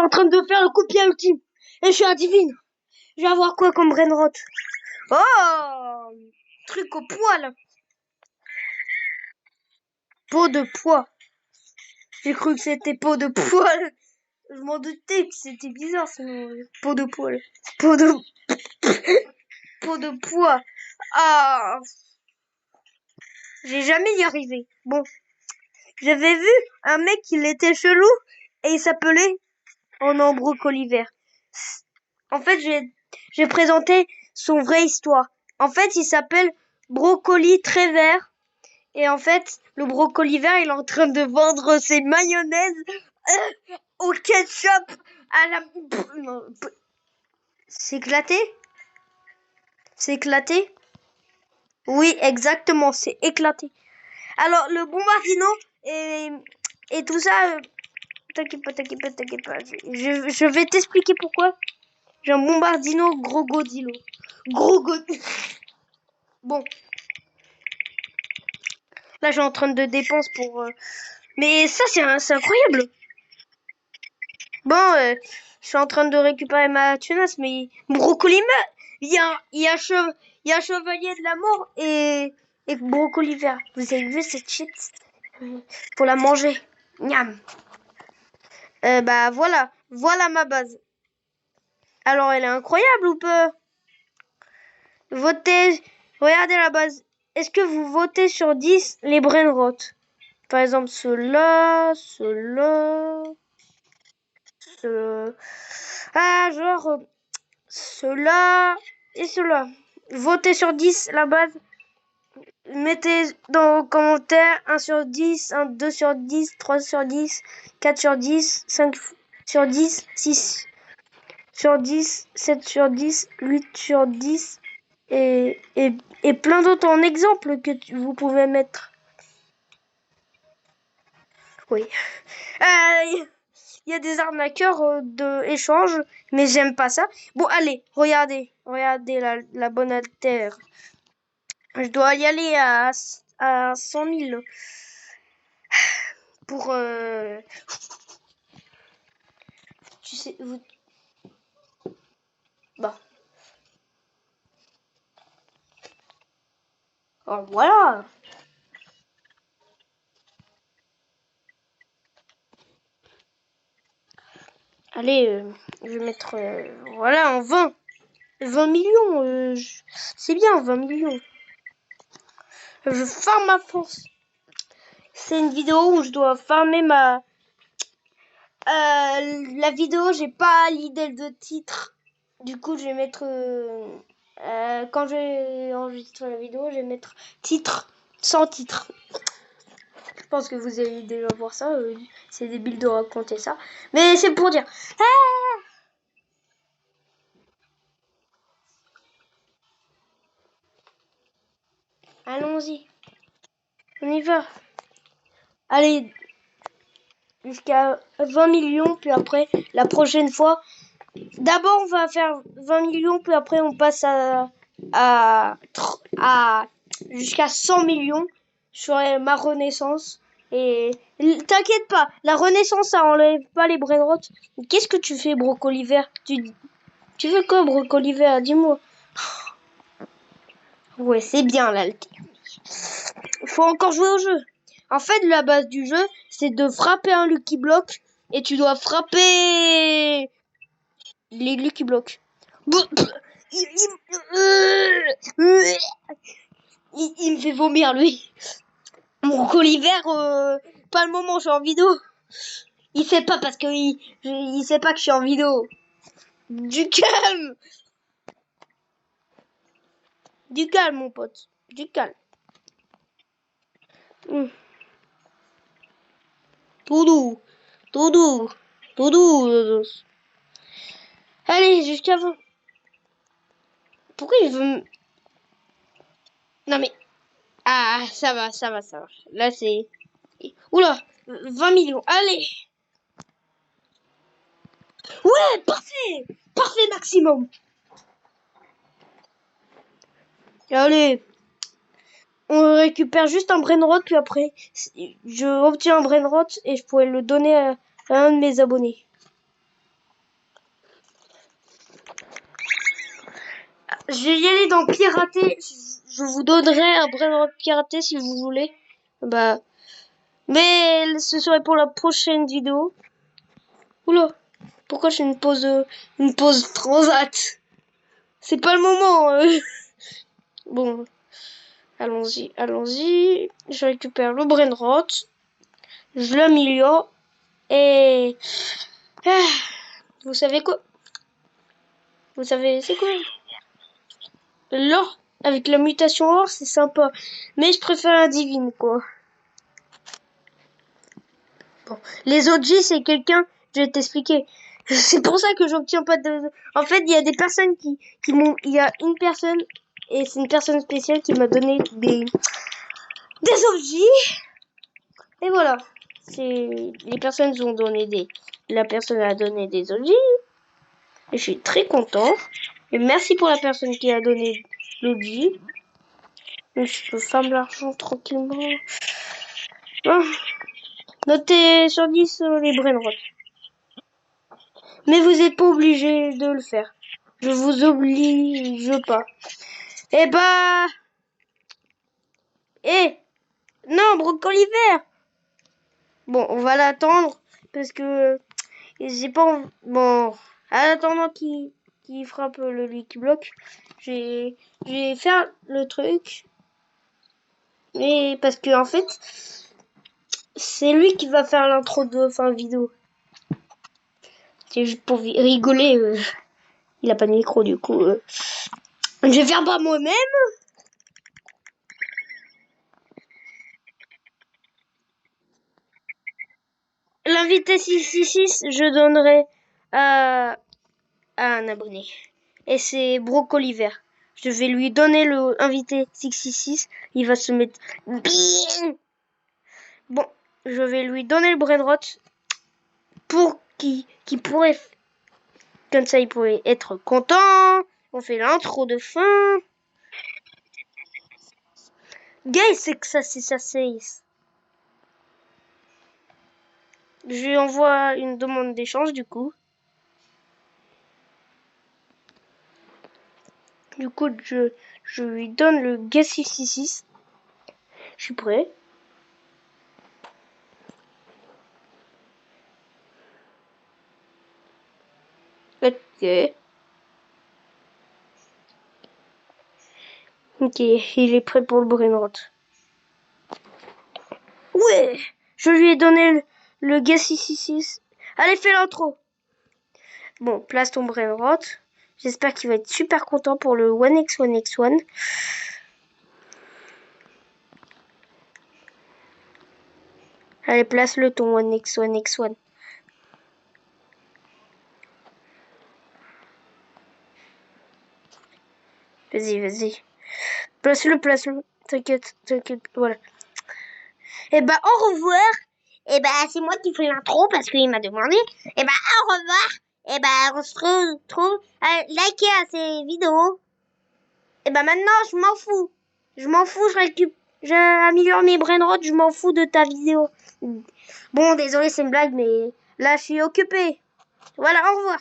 en train de faire le coup de pied ultime. Et je suis un divine. Je vais avoir quoi comme brainrot? Oh, truc au poil. Peau de poids. J'ai cru que c'était peau de poil. Je m'en doutais que c'était bizarre ce nom. Peau de poil. Peau de... peau de poids. Ah, j'ai jamais y arrivé. Bon, j'avais vu un mec, il était chelou et il s'appelait... Oh non, brocoli vert. En fait, j'ai présenté son vraie histoire. En fait, il s'appelle Brocoli très vert. Et en fait, le brocoli vert, il est en train de vendre ses mayonnaises au ketchup à la... Non, c'est éclaté? C'est éclaté? Oui, exactement, c'est éclaté. Alors, le bombardino et tout ça... T'inquiète pas, t'inquiète pas, t'inquiète pas. Je vais t'expliquer pourquoi. J'ai un bombardino gros godilo. Gros godilo. Bon. Là, j'ai en train de dépenser pour... Mais ça, c'est incroyable. Bon, je suis en train de récupérer ma tunasse, mais... Brocoli, il y a Chevalier de la Mort et Brocoli vert. Vous avez vu cette chips? Pour la manger. Miam. Bah, voilà. Voilà ma base. Alors, elle est incroyable ou pas? Votez... Regardez la base. Est-ce que vous votez sur 10 les brainrot? Par exemple, ceux-là, ceux-là, ceux... Ah, genre, ceux-là et ceux-là. Votez sur 10 la base. Mettez dans les commentaires 1 sur 10, 1, 2 sur 10, 3 sur 10, 4 sur 10, 5 sur 10, 6 sur 10, 7 sur 10, 8 sur 10 et plein d'autres en exemple que vous pouvez mettre. Oui. Il y a des arnaqueurs de échange, mais j'aime pas ça. Bon, allez, regardez la bonne altère. Je dois y aller à 100 000 pour... tu sais, vous... Bah. Oh, voilà. Allez, je vais mettre... voilà, en 20. 20 millions. C'est bien, 20 millions. Je farme ma force. C'est une vidéo où je dois farmer ma... la vidéo, j'ai pas l'idée de titre. Du coup, je vais mettre... quand je vais enregistrer la vidéo, je vais mettre titre sans titre. Je pense que vous allez déjà voir ça. C'est débile de raconter ça. Mais c'est pour dire... Ah, allons-y. On y va. Allez, jusqu'à 20 millions, puis après, la prochaine fois... D'abord, on va faire 20 millions, puis après, on passe à jusqu'à 100 millions. Je ferai ma renaissance. Et t'inquiète pas, la renaissance, ça enlève pas les brainrot. Qu'est-ce que tu fais, brocoli vert? Tu fais quoi, brocoli vert? Dis-moi. Ouais, c'est bien, là. Faut encore jouer au jeu. En fait, la base du jeu, c'est de frapper un Lucky Block. Et tu dois frapper les Lucky Blocks. Il me fait vomir, lui. Mon colis vert, pas le moment, je suis en vidéo. Il sait pas parce que il sait pas que je suis en vidéo. Du calme. Du calme, mon pote. Du calme. Tout doux. Tout doux. Tout doux. Allez, jusqu'à 20. Pourquoi il veut me... Non mais... Ah, ça va, ça va, ça va. Là, c'est... Oula, 20 millions. Allez. Ouais, parfait. Parfait maximum. Allez. On récupère juste un brainrot, puis après, je obtiens un brainrot et je pourrais le donner à un de mes abonnés. Je vais y aller dans pirater. Je vous donnerai un brain piraté si vous voulez. Bah, mais ce serait pour la prochaine vidéo. Oula, pourquoi j'ai une pause transat? C'est pas le moment. Bon, allons-y, allons-y. Je récupère le brainrot. Je l'améliore. Et... Ah, vous savez quoi? Vous savez, c'est quoi? L'or, avec la mutation or, c'est sympa. Mais je préfère la divine, quoi. Bon. Les OG, c'est quelqu'un, je vais t'expliquer. C'est pour ça que j'obtiens pas de... En fait, il y a des personnes qui m'ont... Il y a une personne, et c'est une personne spéciale qui m'a donné des OG. Et voilà. Les personnes ont donné des... La personne a donné des OG. Et je suis très content. Et merci pour la personne qui a donné l'OG. Je peux farm l'argent tranquillement. Ah. Notez sur 10 les brainrots. Mais vous n'êtes pas obligé de le faire. Je vous oblige pas. Eh bah... Eh non, brocoli vert. Bon, on va l'attendre. Parce que... J'ai pas envie... Bon... En attendant qu'il frappe le Lucky Block, je vais faire le truc. Et parce que en fait... C'est lui qui va faire l'intro de fin vidéo. C'est juste pour rigoler. Il a pas de micro du coup. Je vais faire par moi-même. L'invité 666, je donnerai à un abonné. Et c'est Brocoli Vert. Je vais lui donner le invité 666. Il va se mettre bien. Bon, je vais lui donner le brainrot pour qu'il pourrait... Comme ça, il pourrait être content. On fait l'intro de fin. Guys, c'est que ça, c'est ça, c'est... Je lui envoie une demande d'échange du coup. Du coup, je lui donne le Gas666. Je suis prêt. Ok. Ok, il est prêt pour le brainrot. Ouais, je lui ai donné le Gas666. Allez, fais l'intro. Bon, place ton brainrot. J'espère qu'il va être super content pour le 1x1x1. Allez, place-le ton 1x1x1. Vas-y, vas-y. Place-le, place-le. T'inquiète, t'inquiète, voilà. Et bah, au revoir. Et bah, c'est moi qui fais l'intro parce qu'il m'a demandé. Et bah, au revoir. Et bah, on se retrouve. Likez à ces vidéos. Et bah, maintenant, je m'en fous. Je m'en fous, j'améliore mes brainrots, je m'en fous de ta vidéo. Bon, désolé, c'est une blague, mais là, je suis occupée. Voilà, au revoir.